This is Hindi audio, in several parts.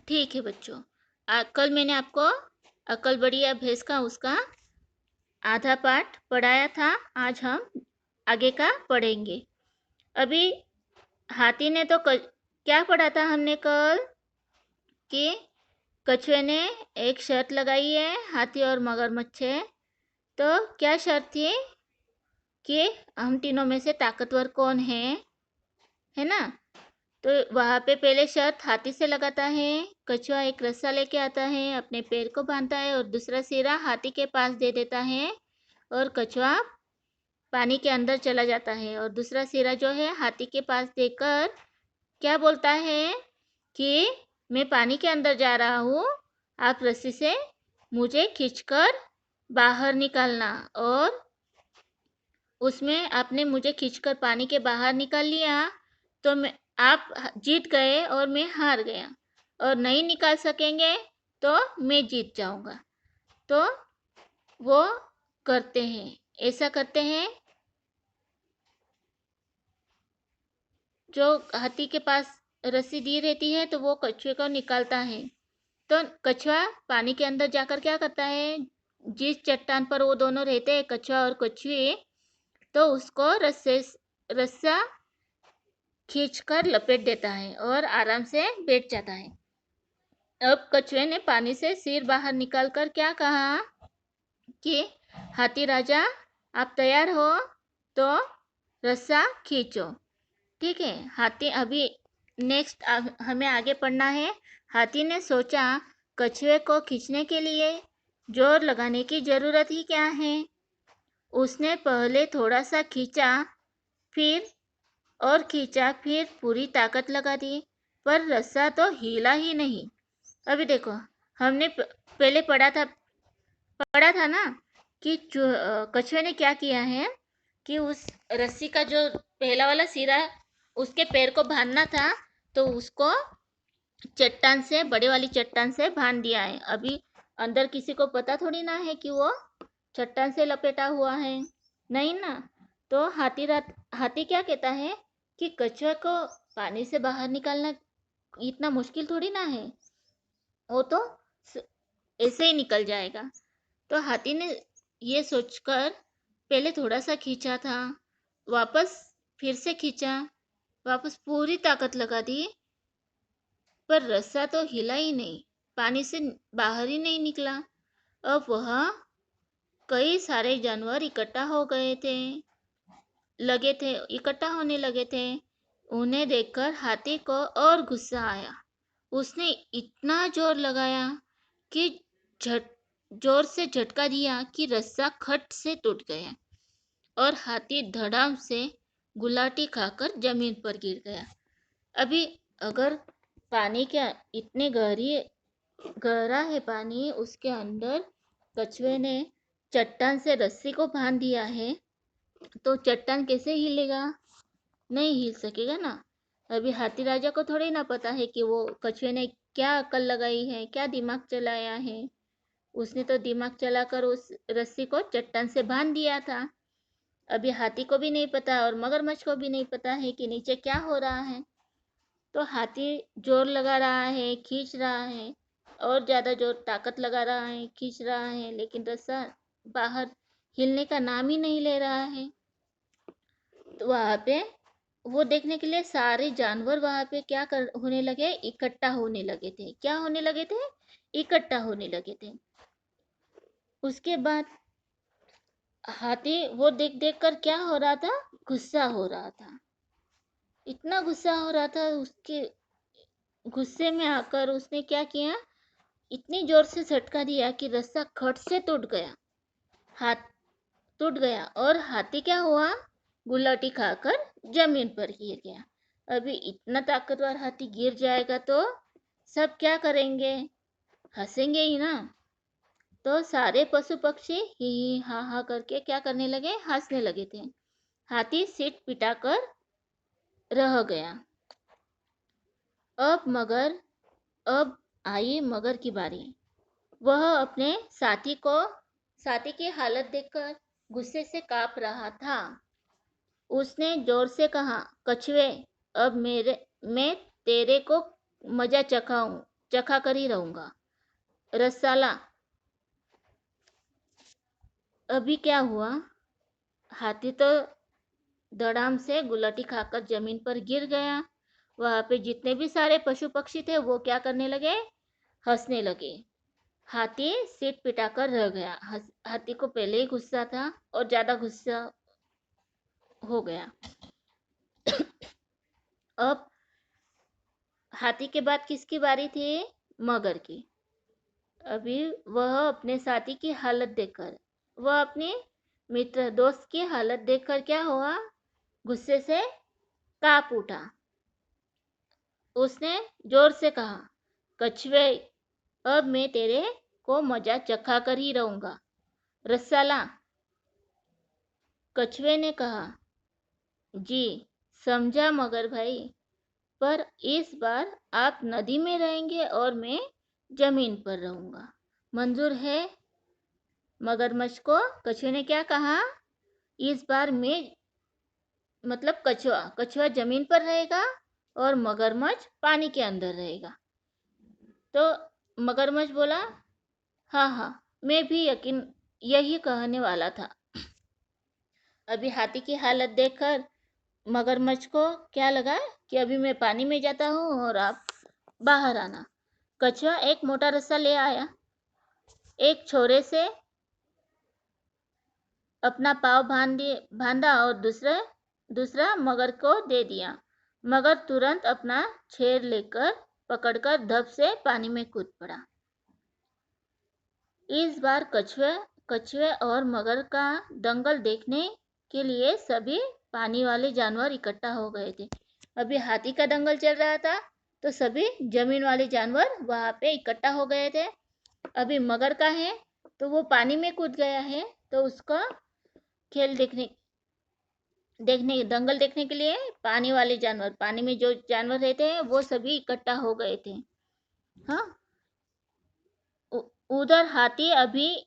ठीक है बच्चों। कल मैंने आपको अकल बढ़िया भैंस का उसका आधा पाठ पढ़ाया था। आज हम आगे का पढ़ेंगे। अभी हाथी ने तो क्या पढ़ा था हमने कल कि कछुए ने एक शर्त लगाई है, हाथी और मगरमच्छ है। तो क्या शर्त थी कि हम तीनों में से ताकतवर कौन है ना। तो वहाँ पे पहले शर्त हाथी से लगाता है। कछुआ एक रस्सा लेके आता है, अपने पैर को बांधता है और दूसरा सिरा हाथी के पास दे देता है और कछुआ पानी के अंदर चला जाता है और दूसरा सिरा जो है हाथी के पास देकर क्या बोलता है कि मैं पानी के अंदर जा रहा हूँ, आप रस्सी से मुझे खींचकर बाहर निकालना। और उसमें आपने मुझे खींचकर पानी के बाहर निकाल लिया तो आप जीत गए और मैं हार गया, और नहीं निकाल सकेंगे तो मैं जीत जाऊंगा। तो वो करते हैं, ऐसा करते हैं। जो हाथी के पास रस्सी दी रहती है तो वो कछुए को निकालता है। तो कछुआ पानी के अंदर जाकर क्या करता है, जिस चट्टान पर वो दोनों रहते हैं, कछुआ और कछुए, तो उसको रस्सा खींचकर लपेट देता है और आराम से बैठ जाता है। अब कछुए ने पानी से सिर बाहर निकालकर क्या कहा कि हाथी राजा, आप तैयार हो तो रस्सा खींचो। ठीक है। हाथी अभी नेक्स्ट हमें आगे पढ़ना है। हाथी ने सोचा, कछुए को खींचने के लिए जोर लगाने की जरूरत ही क्या है। उसने पहले थोड़ा सा खींचा, फिर और खींचा, फिर पूरी ताकत लगा दी, पर रस्सा तो हिला ही नहीं। अभी देखो, हमने पहले पढ़ा था ना कि कछुए ने क्या किया है कि उस रस्सी का जो पहला वाला सिरा उसके पैर को बांधना था, तो उसको चट्टान से, बड़े वाली चट्टान से बांध दिया है। अभी अंदर किसी को पता थोड़ी ना है कि वो चट्टान से लपेटा हुआ है, नहीं ना। तो हाथी क्या कहता है कि कछुआ को पानी से बाहर निकालना इतना मुश्किल थोड़ी ना है, वो तो ऐसे ही निकल जाएगा। तो हाथी ने ये सोचकर पहले थोड़ा सा खींचा था, वापस फिर से खींचा, वापस पूरी ताकत लगा दी, पर रस्सा तो हिला ही नहीं, पानी से बाहर ही नहीं निकला। अब वह कई सारे जानवर इकट्ठा होने लगे थे। उन्हें देखकर हाथी को और गुस्सा आया। उसने इतना जोर लगाया कि जोर से झटका दिया कि रस्सा खट से टूट गया और हाथी धड़ाम से गुलाटी खाकर जमीन पर गिर गया। अभी अगर पानी क्या इतने गहरा है पानी, उसके अंदर कछुए ने चट्टान से रस्सी को बांध दिया है, तो चट्टान कैसे हिलेगा, नहीं हिल सकेगा ना। अभी हाथी राजा को थोड़ी ना पता है कि वो कछुए ने क्या अकल लगाई है, क्या दिमाग चलाया है। उसने तो दिमाग चलाकर उस रस्सी को चट्टान से बांध दिया था। अभी हाथी को भी नहीं पता और मगरमच्छ को भी नहीं पता है कि नीचे क्या हो रहा है। तो हाथी जोर लगा रहा है, खींच रहा है, और ज्यादा जोर ताकत लगा रहा है, खींच रहा है, लेकिन रस्सा बाहर हिलने का नाम ही नहीं ले रहा है। तो वहां पे वो देखने के लिए सारे जानवर वहां पे होने लगे, इकट्ठा होने लगे थे। क्या होने लगे थे? इकट्ठा होने लगे थे। उसके बाद हाथी वो देख देख कर क्या हो रहा था, गुस्सा हो रहा था। इतना गुस्सा हो रहा था, उसके गुस्से में आकर उसने क्या किया, इतनी जोर से झटका दिया कि रस्सा खट से टूट गया, हाथ टूट गया और हाथी क्या हुआ, गुलाटी खाकर जमीन पर गिर गया। अभी इतना ताकतवर हाथी गिर जाएगा तो सब क्या करेंगे, हंसेंगे ही ना। तो सारे पशु पक्षी ही हा हा करके क्या करने लगे, हंसने लगे थे। हाथी सिर पिटाकर रह गया। अब आई मगर की बारी। वह अपने साथी की हालत देखकर गुस्से से कांप रहा था। उसने जोर से कहा, कछुए, अब मैं तेरे को मजा चखाऊं। चखा कर ही रहूंगा। रसाला। अभी क्या हुआ, हाथी तो धड़ाम से गुलाटी खाकर जमीन पर गिर गया। वहां पे जितने भी सारे पशु पक्षी थे वो क्या करने लगे, हंसने लगे। हाथी सिर पिटाकर रह गया। हाथी को पहले ही गुस्सा था और ज्यादा गुस्सा हो गया। अब हाथी के बाद किसकी बारी थी, मगर की। अभी वह अपने साथी की हालत देखकर, वह अपने मित्र दोस्त की हालत देखकर क्या हुआ, गुस्से से कांप उठा। उसने जोर से कहा, कछुए, अब मैं तेरे को मजा चखा कर ही रहूंगा। रसाला। कछुए ने कहा, जी समझा मगर भाई, पर इस बार आप नदी में रहेंगे और मैं जमीन पर रहूंगा, मंजूर है। मगरमच्छ को कछुए ने क्या कहा, इस बार मैं, मतलब कछुआ कछुआ जमीन पर रहेगा और मगरमच्छ पानी के अंदर रहेगा। तो मगरमच्छ बोला, हाँ हाँ, मैं भी यकीन यही कहने वाला था। अभी हाथी की हालत देखकर मगरमच्छ को क्या लगा कि अभी मैं पानी में जाता हूँ और आप बाहर आना। कछुआ एक मोटा रस्सा ले आया, एक छोरे से अपना पाँव बांधा और दूसरा मगर को दे दिया। मगर तुरंत अपना छेर लेकर पकड़कर धप से पानी में कूद पड़ा। इस बार कछुए और मगर का दंगल देखने के लिए सभी पानी वाले जानवर इकट्ठा हो गए थे। अभी हाथी का दंगल चल रहा था तो सभी जमीन वाले जानवर वहां पे इकट्ठा हो गए थे। अभी मगर का है तो वो पानी में कूद गया है, तो उसका खेल देखने दंगल देखने के लिए पानी वाले जानवर, पानी में जो जानवर रहते हैं वो सभी इकट्ठा हो गए थे। हाँ, उधर हाथी अभी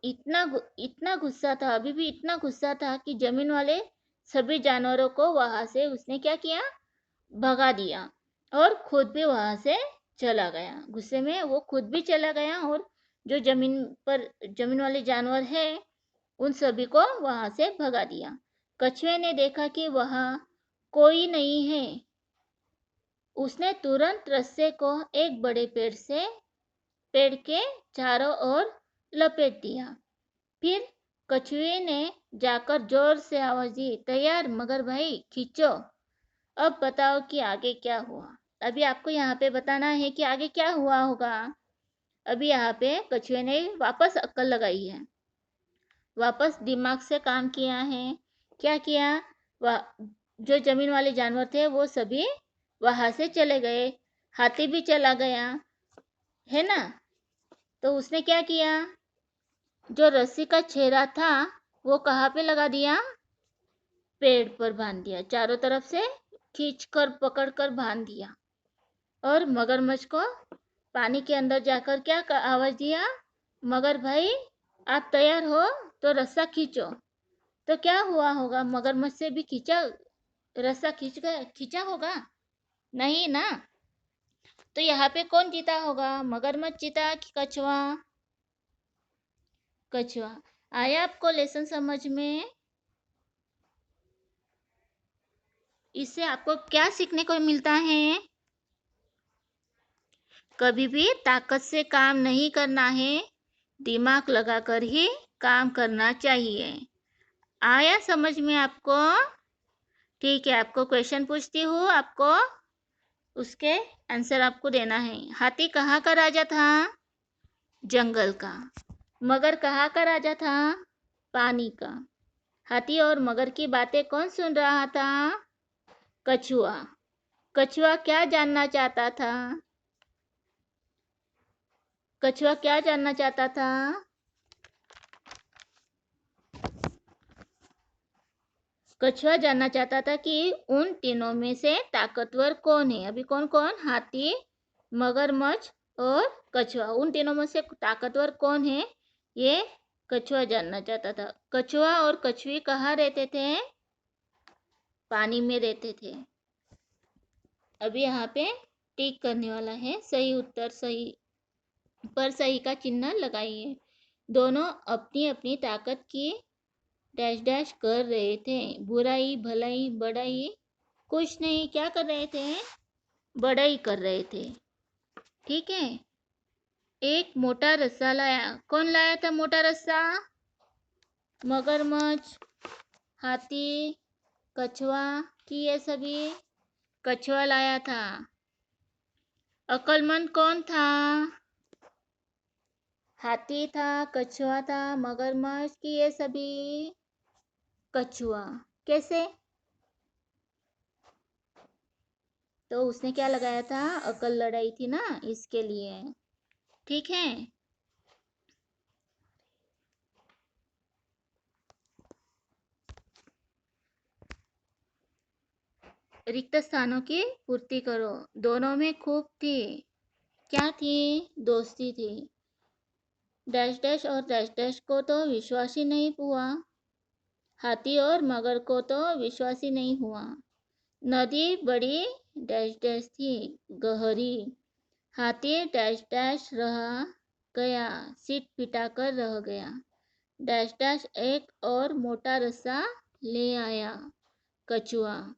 इतना गुस्सा था, अभी भी इतना गुस्सा था कि जमीन वाले सभी जानवरों को वहां से उसने क्या किया, भगा दिया और खुद भी वहां से चला गया। गुस्से में वो खुद भी चला गया और जो जमीन वाले जानवर है उन सभी को वहां से भगा दिया। कछुए ने देखा कि वहां कोई नहीं है। उसने तुरंत रस्से को एक बड़े पेड़ के चारों ओर लपेट दिया। फिर कछुए ने जाकर जोर से आवाज दी, तैयार मगर भाई, खींचो। अब बताओ कि आगे क्या हुआ। अभी आपको यहाँ पे बताना है कि आगे क्या हुआ होगा। अभी यहाँ पे कछुए ने वापस अक्ल लगाई है, वापस दिमाग से काम किया है। क्या किया, जो जमीन वाले जानवर थे वो सभी वहां से चले गए, हाथी भी चला गया है ना। तो उसने क्या किया, जो रस्सी का छेरा था वो कहाँ पे लगा दिया, पेड़ पर बांध दिया, चारों तरफ से खींच कर पकड़ कर बांध दिया। और मगरमच्छ को पानी के अंदर जाकर क्या आवाज दिया, मगर भाई आप तैयार हो तो रस्सा खींचो। तो क्या हुआ होगा, मगरमच्छ से भी रस्सा खींचा होगा, नहीं ना। तो यहाँ पे कौन जीता होगा, मगरमच्छ जीता कि कछुआ। कछुआ। आया आपको लेसन समझ में। इससे आपको क्या सीखने को मिलता है, कभी भी ताकत से काम नहीं करना है, दिमाग लगाकर ही काम करना चाहिए। आया समझ में आपको। ठीक है, आपको क्वेश्चन पूछती हूँ, आपको उसके आंसर आपको देना है। हाथी कहाँ का राजा था, जंगल का। मगर कहाँ का राजा था, पानी का। हाथी और मगर की बातें कौन सुन रहा था, कछुआ। कछुआ क्या जानना चाहता था, कछुआ क्या जानना चाहता था, कछुआ जानना चाहता था कि उन तीनों में से ताकतवर कौन है। अभी कौन कौन, हाथी, मगरमच्छ और कछुआ, उन तीनों में से ताकतवर कौन है ये कछुआ जानना चाहता था। कछुआ और कछुई कहाँ रहते थे, पानी में रहते थे। अभी यहाँ पे टिक करने वाला है, सही उत्तर सही पर सही का चिन्ह लगाइए। दोनों अपनी अपनी ताकत की डैश डैश कर रहे थे। बुराई भलाई बड़ाई कुछ नहीं, क्या कर रहे थे? बड़ाई कर रहे थे। ठीक है। एक मोटा रस्सा लाया। कौन लाया था मोटा रस्सा? मगरमच्छ, हाथी, कछुआ कि ये सभी? कछुआ लाया था। अक्लमंद कौन था? हाथी था, कछुआ था, मगरमच्छ कि ये सभी? कछुआ। कैसे? तो उसने क्या लगाया था? अकल लड़ाई थी ना, इसके लिए। ठीक है। रिक्त स्थानों की पूर्ति करो। दोनों में खूब थी। क्या थी? दोस्ती थी। डैश डैश और डैश डैश को तो विश्वास ही नहीं हुआ। हाथी और मगर को तो विश्वास ही नहीं हुआ। नदी बड़ी डैश डैश थी, गहरी। हाथी डैश डैश रह गया, सीट पिटाकर रह गया। डैश डैश एक और मोटा रस्सा ले आया। कछुआ।